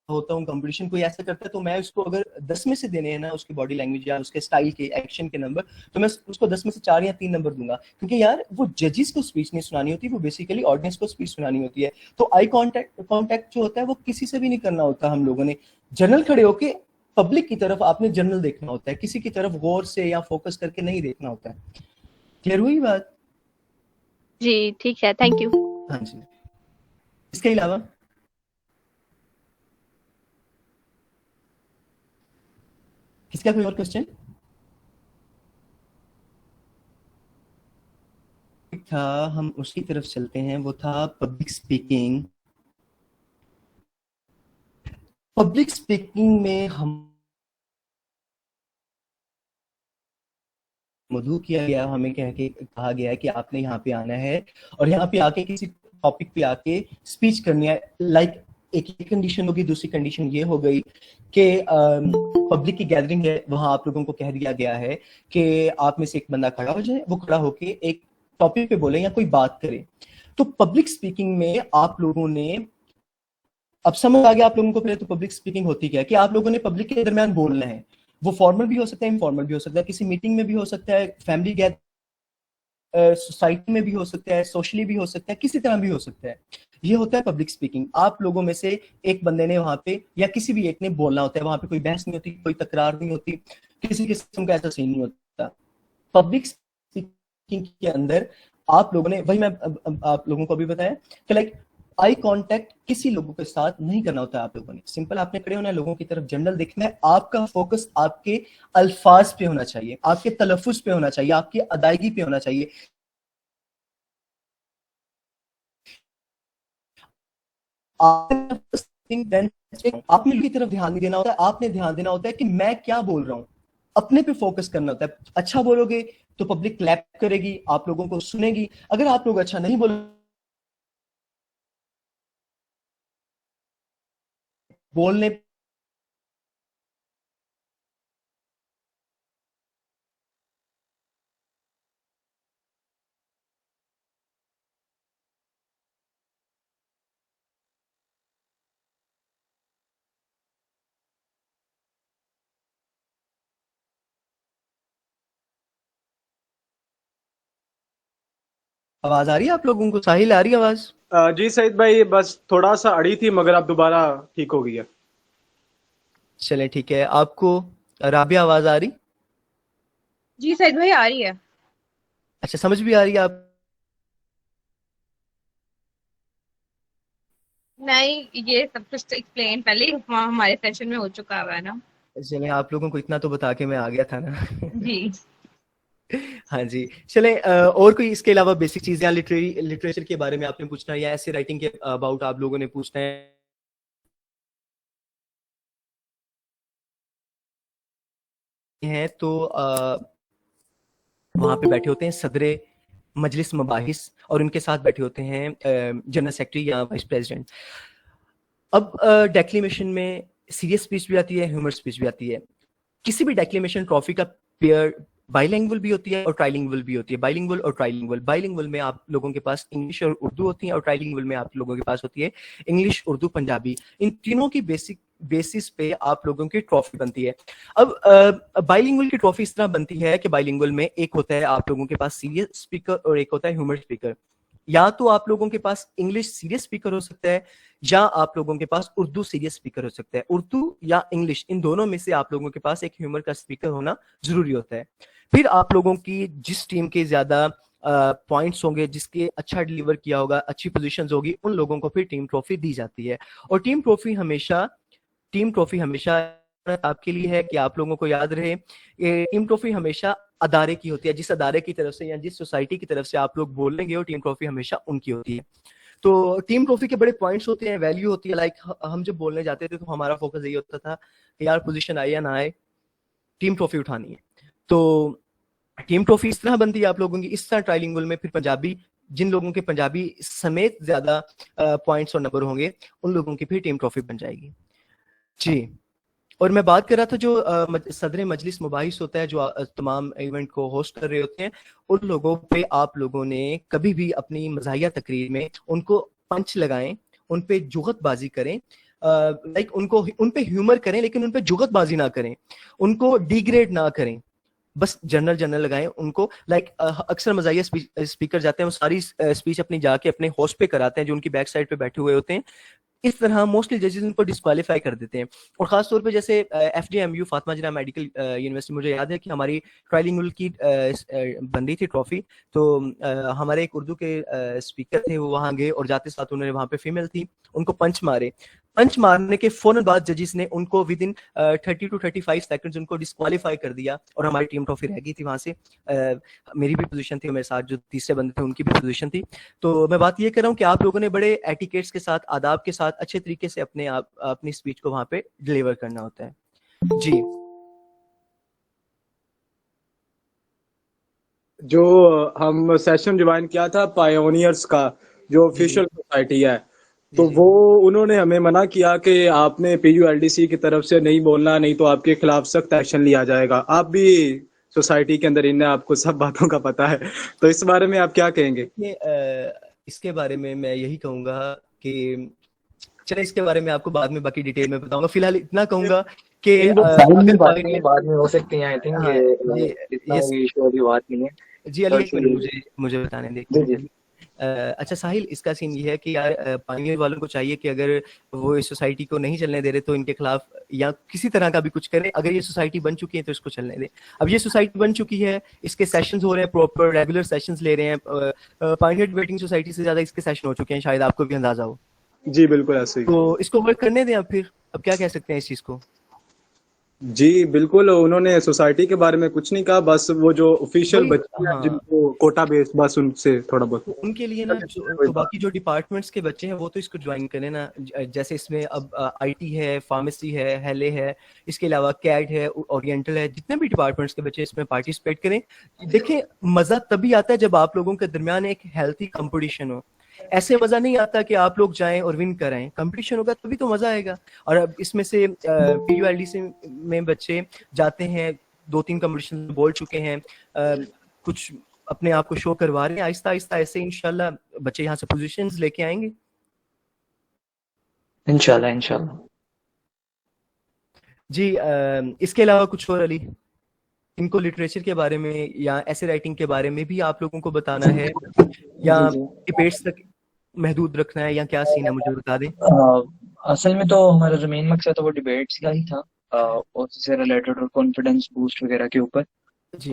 होता हूँ कंपटीशन कोई ऐसा करता है तो मैं उसको अगर 10 में से देने हैं ना उसकी बॉडी लैंग्वेज या उसके स्टाइल के एक्शन के नंबर, तो मैं उसको 10 में से 4 या 3 नंबर दूंगा, क्योंकि यार वो जजेस को स्पीच नहीं सुनानी होती, वो बेसिकली ऑडियंस को स्पीच सुनानी होती है। तो आई कांटेक्ट जो होता है वो किसी से भी नहीं करना होता। हम लोगों ने जर्नल खड़े होके पब्लिक की तरफ आपने जर्नल देखना होता है, किसी की तरफ गौर से या फोकस करके नहीं देखना होता है। क्लियर हुई बात? जी ठीक है, थैंक यू। हाँ जी, इसके अलावा किसका कोई और क्वेश्चन था? हम उसकी तरफ चलते हैं। वो था पब्लिक स्पीकिंग। पब्लिक स्पीकिंग में हम मधु किया गया, हमें कहा गया है कि आपने यहाँ पे आना है और यहाँ पे आके किसी टॉपिक पे आके स्पीच करनी है। लाइक एक कंडीशन होगी, दूसरी कंडीशन ये हो गई कि पब्लिक की गैदरिंग है, वहां आप लोगों को कह दिया गया है कि आप में से एक बंदा खड़ा हो जाए, वो खड़ा होके एक टॉपिक पे बोले या कोई बात करे। तो पब्लिक स्पीकिंग में आप लोगों ने, अब समझ आ गया आप लोगों को पहले तो पब्लिक स्पीकिंग होती क्या है, कि आप लोगों ने पब्लिक के दरमियान बोलना है। वो फॉर्मल भी हो सकता है, इनफॉर्मल भी हो सकता है, किसी मीटिंग में भी हो सकता है, फैमिली गैदरिंग, सोसाइटी में भी हो सकता है, सोशली भी हो सकता है, किसी तरह भी हो सकता है। ये होता है पब्लिक स्पीकिंग। आप लोगों में से एक बंदे ने वहां पे या किसी भी एक ने बोलना होता है, वहां पे कोई बहस नहीं होती, कोई तकरार नहीं होती, किसी किस्म का ऐसा सीन नहीं होता। पब्लिक स्पीकिंग के अंदर आप लोगों ने, वही मैं आप लोगों को अभी बताया कि लाइक आई कांटेक्ट किसी लोगों के साथ नहीं करना होता है। आप लोगों ने सिंपल आपने खड़े होना है, लोगों की तरफ जनरल देखना है, आपका फोकस आपके अल्फाज पे होना चाहिए, आपके तलफ्फुज पे होना चाहिए, आपकी अदायगी पे होना चाहिए। आपने की तरफ ध्यान नहीं देना होता है, आपने ध्यान देना होता है कि मैं क्या बोल रहा हूं, अपने पे फोकस करना होता है। अच्छा बोलोगे तो पब्लिक क्लैप करेगी, आप लोगों को सुनेगी। अगर आप लोग अच्छा नहीं बोलने आवाज आ रही है आप लोगों को? साहिल आ रही है आवाज? जी सईद भाई, बस थोड़ा सा अड़ी थी मगर अब दोबारा ठीक हो गई है। चले ठीक है। आपको राबिया आवाज आ रही? जी सईद भाई आ रही है। अच्छा, समझ भी आ रही है आप? नहीं, ये सब कुछ एक्सप्लेन पहले ही हमारे सेशन में हो चुका हुआ है ना। चले, आप लोगों को इतना तो बता के मैं आ गया था ना। जी हाँ जी, चले। और कोई इसके अलावा बेसिक चीजें या लिटरेचर के बारे में आपने पूछना है या ऐसे राइटिंग के अबाउट आप लोगों ने पूछना है तो वहां पे बैठे होते हैं सदरे मजलिस मबाहिस और उनके साथ बैठे होते हैं जनरल सेक्रेटरी या वाइस प्रेसिडेंट। अब डेक्लेमेशन में सीरियस स्पीच भी आती है, ह्यूमर स्पीच भी आती है। किसी भी डेक्लेमेशन ट्रॉफी का पेयर बाइलिंगुअल भी होती है और ट्राइलिंगुअल भी होती है। बाइलिंगुअल और ट्राइलिंगुअल, बाइलिंगुअल में आप लोगों के पास इंग्लिश और उर्दू होती है और ट्राइलिंगुअल में आप लोगों के पास होती है इंग्लिश, उर्दू, पंजाबी। इन तीनों की बेसिस पे आप लोगों की ट्रॉफी बनती है। अब बाइलिंगुअल की ट्रॉफी इस तरह बनती है कि बाइलिंगुअल में एक होता है आप लोगों के पास सीरियस स्पीकर और एक होता है ह्यूमर स्पीकर। या तो आप लोगों के पास इंग्लिश सीरियस स्पीकर हो सकता है या आप लोगों के पास उर्दू सीरियस स्पीकर हो सकता है। उर्दू या इंग्लिश, इन दोनों में से आप लोगों के पास एक ह्यूमर का स्पीकर होना जरूरी होता है। फिर आप लोगों की जिस टीम के ज्यादा पॉइंट्स होंगे, जिसके अच्छा डिलीवर किया होगा, अच्छी पोजीशंस होगी, उन लोगों को फिर टीम ट्रॉफी दी जाती है। और टीम ट्रॉफी हमेशा आपके लिए है कि आप लोगों को याद रहे, ये टीम ट्रॉफी हमेशा अदारे की होती है, जिस अदारे की तरफ से या जिस सोसाइटी की तरफ से आप लोग बोलेंगे वो टीम ट्रॉफी हमेशा उनकी होती है। तो टीम ट्रॉफी के बड़े पॉइंट्स होते हैं, वैल्यू होती है। लाइक हम जब बोलने जाते थे तो हमारा फोकस यही होता था कि यार पोजीशन आए या ना आए, टीम ट्रॉफी उठानी है। तो टीम ट्रॉफी इस तरह बनती है आप लोगों की, इस तरह ट्राइलिंगुल में फिर पंजाबी, जिन लोगों के पंजाबी समेत ज्यादा पॉइंट्स और नंबर होंगे, उन लोगों की फिर टीम ट्रॉफी बन जाएगी जी। और मैं बात कर रहा था जो सदर मजलिस मुबाहिस होता है, जो तमाम इवेंट को होस्ट कर रहे होते हैं, उन लोगों पे आप लोगों ने कभी भी अपनी मज़ाहिया तकरीर में उनको पंच लगाएं, उन पे जुगतबाजी करें, लाइक उनको उन पे ह्यूमर करें, लेकिन उन पे जुगतबाजी ना करें, उनको डिग्रेड ना करें, बस जनरल लगाएं उनको। लाइक अक्सर मज़ाहिया स्पीकर जाते हैं, वो सारी स्पीच अपनी जाके अपने होस्ट पे कराते हैं जो उनकी बैक साइड पे बैठे हुए होते हैं। इस तरह मोस्टली जजेस उनको डिस्क्वालीफाई कर देते हैं। और खास तौर पे जैसे FJMU फातिमा जिन्ना मेडिकल यूनिवर्सिटी, मुझे याद है कि हमारी ट्राइलिंगुल की बन रही थी ट्रॉफी, तो हमारे एक उर्दू के स्पीकर थे, वो वहां गए और जाते साथ उन्होंने वहां पे फीमेल थी, उनको पंच मारने के फौरन बाद जजेस ने उनको विद इन 30 to 35 सेकंड्स उनको डिस्क्वालीफाई कर दिया और हमारी टीम ट्रॉफी रह गई थी वहां से। मेरी भी पोजीशन थी, मेरे साथ जो तीसरे बंदे थे उनकी भी पोजीशन थी। तो मैं बात ये कर रहा हूँ कि आप लोगों ने बड़े एटिकेट्स के साथ, आदाब के साथ, अच्छे तरीके से अपनी स्पीच को वहां पे डिलीवर करना होता है जी। जो हम सेशन ज्वाइन किया था पायोनियर्स का, जो ऑफिशियल सोसाइटी है, तो वो उन्होंने हमें मना किया कि आपने PULDC की तरफ से नहीं बोलना, नहीं तो आपके खिलाफ सख्त एक्शन लिया जाएगा। आप भी सोसाइटी के अंदर इन, आपको सब बातों का पता है, तो इस बारे में आप क्या कहेंगे? इसके बारे में मैं यही कहूंगा कि चले, इसके बारे में आपको बाद में बाकी डिटेल में बताऊंगा। फिलहाल इतना कहूंगा कि बाद में हो सकती है, आई थिंक ये इशू अभी बात नहीं है जी। अली एक मिनट मुझे बताने दे। अच्छा साहिल, इसका सीन ये है कि यार पानियर वालों को चाहिए कि अगर वो इस सोसाइटी को नहीं चलने दे रहे तो इनके खिलाफ या किसी तरह का भी कुछ करें। अगर ये सोसाइटी बन चुकी है तो इसको चलने दे। अब ये सोसाइटी बन चुकी है, इसके सेशंस हो रहे हैं, प्रॉपर रेगुलर सेशंस ले रहे हैं। पानियर डिबेटिंग सोसाइटी से ज्यादा इसके सेशन हो चुके हैं, शायद आपको भी अंदाजा हो। जी बिल्कुल ऐसे ही। तो इसको वर्क करने दें। अब क्या कह सकते हैं इस चीज को? जी बिल्कुल, उन्होंने सोसाइटी के बारे में कुछ नहीं कहा, बस वो जो ऑफिशियल बच्चे हैं जिनको कोटा बेस्ड, बस उनसे थोड़ा बहुत उनके लिए ना, तो बाकी जो डिपार्टमेंट्स के बच्चे हैं वो तो इसको ज्वाइन करें ना। जैसे इसमें अब IT है, फार्मेसी है, हेले है, इसके अलावा कैड है, ओरिएंटल है, जितने भी डिपार्टमेंट्स के बच्चे इसमें पार्टिसिपेट करें। देखें, मजा तभी आता है जब आप लोगों के दरमियान एक हेल्थी कंपटीशन हो। ऐसे मजा नहीं आता कि आप लोग जाएं और विन कराएं। कंपटीशन होगा तभी तो मजा आएगा। और अब इसमें से PULDC में बच्चे जाते हैं, 2-3 कंपटीशन बोल चुके हैं, कुछ अपने आप को शो करवा रहे हैं। आहिस्ता आहिस्ता ऐसे इंशाल्लाह बच्चे यहाँ से पोजीशंस लेके आएंगे इंशाल्लाह जी। इसके अलावा कुछ और अली, इनको लिटरेचर के बारे में या ऐसे राइटिंग के बारे में भी आप लोगों को बताना है या डिबेट्स तक महदूद रखना है, या क्या सीन है, मुझे बता दें। असल में तो हमारा जो मेन मकसद था वो डिबेट्स का ही था, और इससे रिलेटेड और कॉन्फिडेंस बूस्ट वगैरह के ऊपर जी।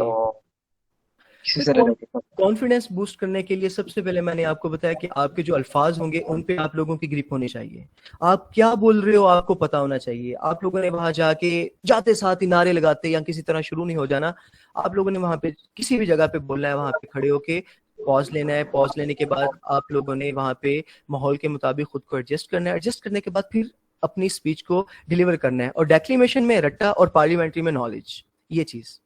कॉन्फिडेंस बूस्ट करने के लिए सबसे पहले मैंने आपको बताया कि आपके जो अल्फाज होंगे उन पे आप लोगों की ग्रिप होनी चाहिए। आप क्या बोल रहे हो आपको पता होना चाहिए। आप लोगों ने वहां जाके जाते साथ ही नारे लगाते या किसी तरह शुरू नहीं हो जाना। आप लोगों ने वहां पे किसी भी जगह पे बोलना है, वहां पे खड़े होके पॉज लेना है। पॉज लेने के बाद आप लोगों ने वहां पे माहौल के मुताबिक खुद को एडजस्ट करना है। एडजस्ट करने के बाद फिर अपनी स्पीच को डिलीवर करना है। और डेक्लेमेशन में रट्टा और पार्लियामेंट्री में नॉलेज, ये चीज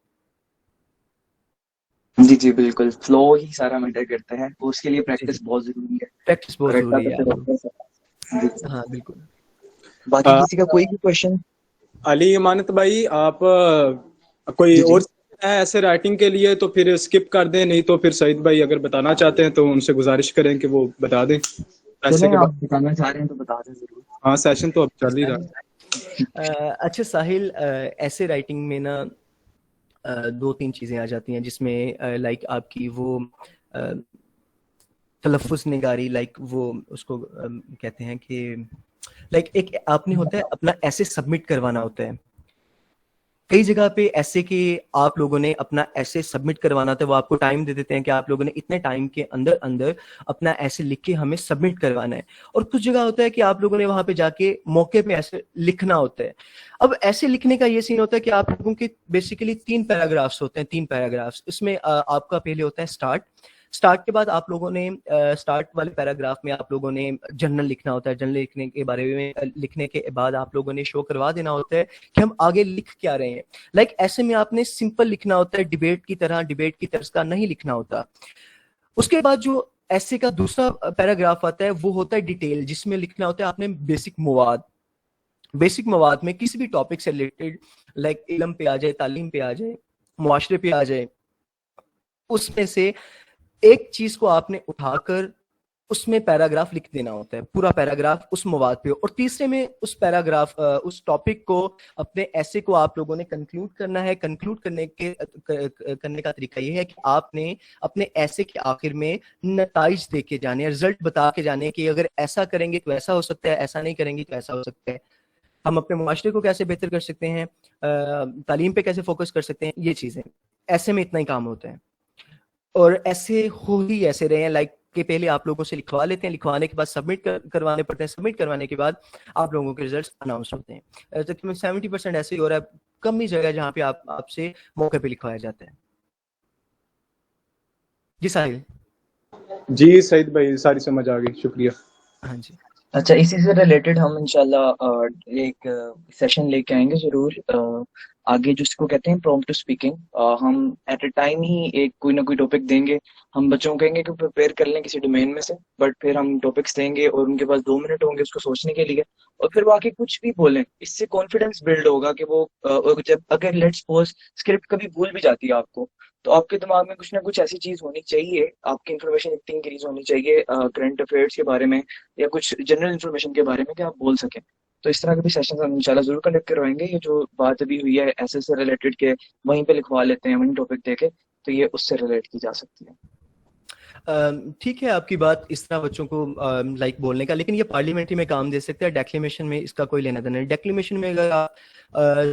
जी बिल्कुल, फ्लो ही सारा मैटर करता है, उसके लिए प्रैक्टिस बहुत जरूरी है। प्रैक्टिस बहुत जरूरी है। हाँ बिल्कुल। बाकी किसी का कोई भी क्वेश्चन? अली अमानत भाई, आप कोई और ऐसे राइटिंग के लिए तो फिर स्किप कर दें, नहीं तो फिर सईद भाई अगर बताना चाहते हैं तो उनसे गुजारिश करें कि वो बता दें। ऐसे के बाद बताना चाह रहे हैं तो बता दें जरूर। हाँ, सेशन तो अब चल ही रहा। अच्छा साहिल, ऐसे राइटिंग में ना 2-3 चीजें आ जाती हैं जिसमें लाइक आपकी वो तलफ़ुज़ निगारी, लाइक वो उसको कहते हैं कि लाइक एक आपने होता है अपना ऐसे सबमिट करवाना होता है। कई जगह पे ऐसे कि आप लोगों ने अपना ऐसे सबमिट करवाना था, वो आपको टाइम दे देते हैं कि आप लोगों ने इतने टाइम के अंदर अंदर अपना ऐसे लिख के हमें सबमिट करवाना है। और कुछ जगह होता है कि आप लोगों ने वहां पे जाके मौके पे ऐसे लिखना होता है। अब ऐसे लिखने का ये सीन होता है कि आप लोगों के बेसिकली 3 पैराग्राफ्स होते हैं, 3 पैराग्राफ्स। इसमें आपका पहले होता है स्टार्ट के बाद आप लोगों ने स्टार्ट वाले पैराग्राफ में आप लोगों ने जनरल लिखना होता है। जनरल लिखने के बारे में लिखने के बाद आप लोगों ने शो करवा देना होता है कि हम आगे लिख क्या रहे हैं। लाइक ऐसे में आपने सिंपल लिखना होता है, डिबेट की तर्ज का नहीं लिखना होता। उसके बाद जो ऐसे का दूसरा पैराग्राफ आता है वो होता है डिटेल, जिसमें लिखना होता है आपने बेसिक मवाद में किसी भी टॉपिक से रिलेटेड, लाइक इल्म पे आ जाए, तालीम पे आ जाए, मुआशरे पे आ जाए, उसमें से एक चीज को आपने उठाकर उसमें पैराग्राफ लिख देना होता है, पूरा पैराग्राफ उस मवाद पे। और तीसरे में उस पैराग्राफ उस टॉपिक को अपने ऐसे को आप लोगों ने कंक्लूड करना है। कंक्लूड करने का तरीका ये है कि आपने अपने ऐसे के आखिर में नताइज दे के जाने, रिजल्ट बता के जाने कि अगर ऐसा करेंगे तो ऐसा हो सकता है, ऐसा नहीं करेंगे तो ऐसा हो सकता है, हम अपने मुआशरे को कैसे बेहतर कर सकते हैं, तालीम पे कैसे फोकस कर सकते हैं, ये चीजें। ऐसे में इतना ही काम होता है। और ऐसे हो ही ऐसे रहे हैं, लाइक कि पहले आप लोगों से लिखवा लेते हैं, लिखवाने के बाद सबमिट करवाने पड़ते हैं, सबमिट करवाने के बाद आप लोगों के रिजल्ट्स अनाउंस होते हैं। तकरीबन 70% ऐसे ही हो रहा है, कम ही जगह जहाँ पे आपसे मौके पे लिखवाया जाता है। जी साहिल। जी सईद भाई, सारी समझ आ गई, शुक्रिया। हाँ जी। अच्छा, इसी से रिलेटेड हम इंशाल्लाह एक सेशन लेके आएंगे जरूर आगे, जिसको कहते हैं प्रॉम्प्ट टू स्पीकिंग। हम एट अ टाइम ही एक कोई ना कोई टॉपिक देंगे, हम बच्चों को कहेंगे कि प्रिपेयर कर लें किसी डोमेन में से, बट फिर हम टॉपिक्स देंगे और उनके पास 2 मिनट होंगे उसको सोचने के लिए, और फिर वो आके कुछ भी बोलें। इससे कॉन्फिडेंस बिल्ड होगा कि वो जब अगर लेट्स सपोज स्क्रिप्ट कभी भूल भी जाती है आपको, तो आपके दिमाग में कुछ ना कुछ ऐसी चीज होनी चाहिए, आपकी इन्फॉर्मेशन इतनी इंक्रीज होनी चाहिए करंट अफेयर्स के बारे में या कुछ जनरल इन्फॉर्मेशन के बारे में कि आप बोल सकें। तो इस तरह के भी सेशन हम इंशाल्लाह जरूर कंडक्ट करवाएंगे। ये जो बात अभी हुई है ऐसे से रिलेटेड के वहीं पे लिखवा लेते हैं, वहीं टॉपिक देके, तो ये उससे रिलेट की जा सकती है। ठीक है आपकी बात, इस तरह बच्चों को लाइक बोलने का, लेकिन ये पार्लियामेंट्री में काम दे सकता है, डेक्लेमेशन में इसका कोई लेना देना नहीं। डेक्लेमेशन में अगर आप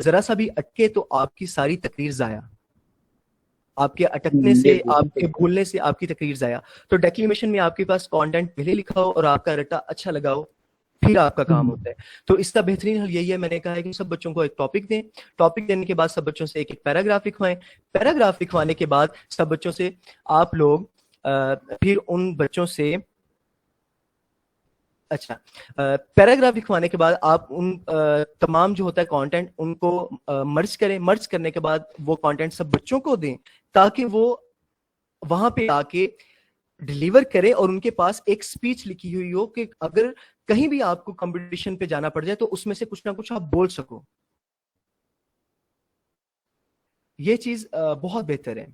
जरा सा भी अटके तो आपकी सारी तकरीर जाया, आपके अटकने से, आपके भूलने से आपकी तकरीर जाया। तो डेक्लेमेशन में आपके पास कंटेंट पहले लिखा हो और आपका रट्टा अच्छा लगा हो, फिर आपका काम होता है। तो इसका बेहतरीन हल यही है, मैंने कहा है कि सब बच्चों को एक टॉपिक दें, टॉपिक देने के बाद सब बच्चों से एक एक पैराग्राफ लिखवाएं, पैराग्राफ लिखवाने के बाद सब बच्चों से आप लोग फिर उन बच्चों से पैराग्राफ लिखवाने के बाद आप उन तमाम जो होता है कंटेंट उनको मर्ज करें। मर्ज करने के बाद वो कंटेंट सब बच्चों को दें ताकि वो वहां पे आके डिलीवर करे और उनके पास एक स्पीच लिखी हुई हो कि अगर कहीं भी आपको कंपटीशन पे जाना पड़ जाए तो उसमें से कुछ ना कुछ आप बोल सको। ये चीज बहुत बेहतर है।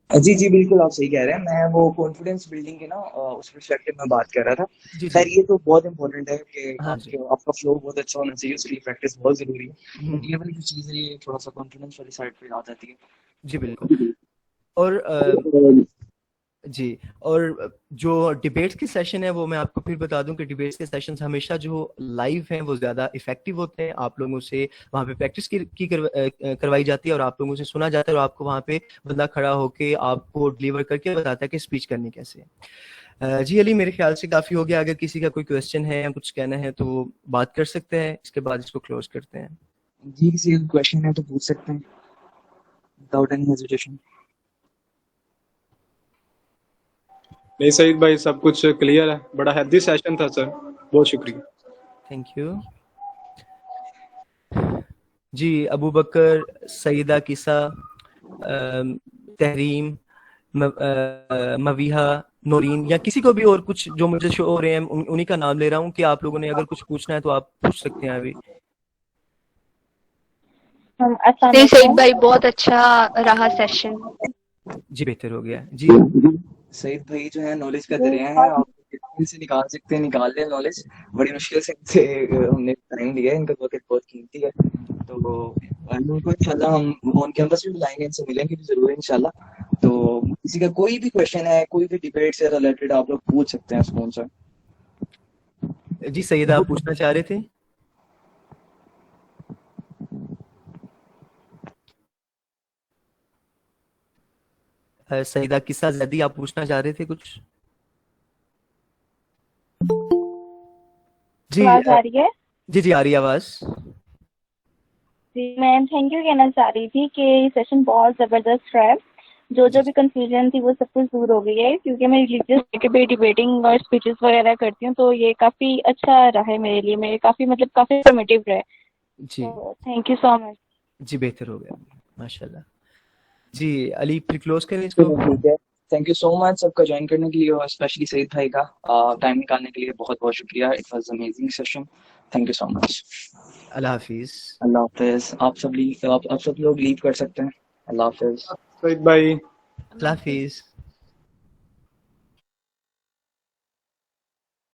जी जी बिल्कुल, आप सही कह रहे हैं। मैं वो कॉन्फिडेंस बिल्डिंग के ना उस पर्सपेक्टिव में बात कर रहा था। खैर ये तो बहुत इंपॉर्टेंट है कि आपका फ्लो बहुत अच्छा होना चाहिए, उसकी प्रैक्टिस बहुत जरूरी है। ये वाली जो चीज है ये थोड़ा सा कॉन्फिडेंस वाली साइड पे आ जाती है। जी बिल्कुल। और जो डिबेट्स के सेशन है वो मैं आपको फिर बता दूं कि डिबेट्स के सेशंस हमेशा जो लाइव हैं वो ज़्यादा इफेक्टिव होते हैं। आप लोगों से वहाँ पे प्रैक्टिस करवाई जाती है और आप लोगों से सुना जाता है और आपको वहाँ पे बंदा खड़ा होके आपको डिलीवर करके बताता है कि स्पीच करनी कैसे है। जी अली, मेरे ख्याल से काफ़ी हो गया। अगर किसी का कोई क्वेश्चन है या कुछ कहना है तो बात कर सकते हैं, इसके बाद इसको क्लोज करते हैं। जी किसी का क्वेश्चन है तो पूछ सकते हैं विदाउट एनी हेजिटेशन। नहीं सईद भाई, सब कुछ क्लियर है, बड़ा हेल्दी सेशन था सर, बहुत शुक्रिया। थैंक यू जी। अबू बकर, सईदा किसा, तहरीम, मवीहा, नौरीन या किसी को भी और कुछ जो मुझे शो हो रहे हैं उन्हीं का नाम ले रहा हूँ कि आप लोगों ने अगर कुछ पूछना है तो आप पूछ सकते हैं अभी। नहीं सईद भाई, बहुत अच्छा रहा सेशन। जी बेहतर हो गया जी। सईद भाई जो है नॉलेज का दरिया है, आप इनसे निकाल सकते हैं, निकाल लें नॉलेज। बड़ी मुश्किल से हमने टाइम दिया है, इनका वक्त बहुत कीमती है। तो उनको इंशाल्लाह हम ऑन कैंपस भी बुलाएंगे, इनसे मिलेंगे भी जरूर इंशाल्लाह। तो किसी का कोई भी क्वेश्चन है, कोई भी डिबेट से रिलेटेड आप लोग पूछ सकते हैं फोन से। जी सईदा, आप पूछना चाह रहे थे? سعیدہ قصہ زیدی آپ پوچھنا چاہ رہے تھے کچھ؟ جی آواز آ رہی ہے؟ جی آ رہی ہے آواز. جی میں تھینک یو کہنا چاہ رہی تھی کہ یہ سیشن بہت زبردست رہا ہے. جو بھی کنفیوژن تھی وہ سب کچھ دور ہو گئی ہے, کیونکہ میں ریلیجیس کے بھی ڈیبیٹنگ اور اسپیچز وغیرہ کرتی ہوں, تو یہ کافی اچھا رہا ہے میرے لیے, میرے کافی کافی انفارمیٹیو رہا ہے. جی تھینک یو سو مچ. جی بہتر ہو گیا ماشاء اللہ. جی علی پھر کلوز کریں اس کو. ٹھیک ہے, تھینک یو سو مچ سب کا جوائن کرنے کے لیے, اور اسپیشلی سعید بھائی کا ٹائم نکالنے کے لیے بہت بہت شکریہ. It was amazing session. Thank you so much. اللہ حافظ. اللہ حافظ. آپ سب لوگ لیو کر سکتے ہیں. اللہ حافظ. سعید بھائی اللہ حافظ.